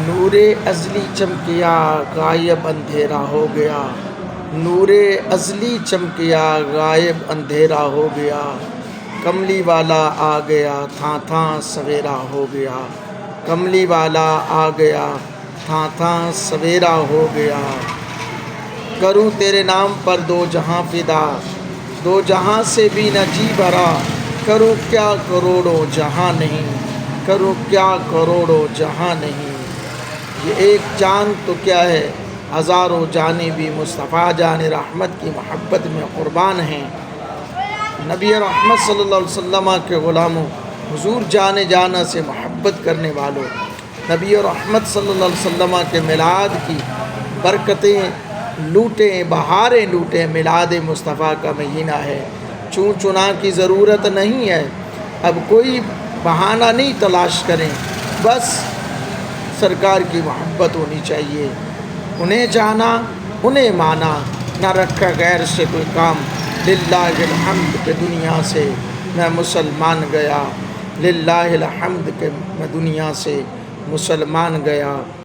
نور ازلی چمکیا غائب اندھیرا ہو گیا، نور ازلی چمکیا غائب اندھیرا ہو گیا، کملی والا آ گیا تھاں تھاں سویرا ہو گیا، کملی والا آ گیا تھاں تھاں سویرا ہو گیا۔ کروں تیرے نام پر دو جہاں فدا، دو جہاں سے بھی نہ جی بھرا، کروں کیا کروڑوں جہاں نہیں، کروں کیا کروڑوں جہاں نہیں۔ یہ ایک جان تو کیا ہے ہزاروں جانیں بھی مصطفیٰ جان رحمت کی محبت میں قربان ہیں۔ نبی رحمت صلی اللہ علیہ وسلم کے غلاموں، حضور جان جانا سے محبت کرنے والوں، نبی رحمت صلی اللہ علیہ وسلم کے میلاد کی برکتیں لوٹیں، بہاریں لوٹیں۔ میلاد مصطفیٰ کا مہینہ ہے، چون چنا کی ضرورت نہیں ہے، اب کوئی بہانہ نہیں تلاش کریں، بس سرکار کی محبت ہونی چاہیے۔ انہیں جانا انہیں مانا، نہ رکھا غیر سے کوئی کام، للہ الحمد کہ دنیا سے میں مسلمان گیا، للہ الحمد کہ میں دنیا سے مسلمان گیا۔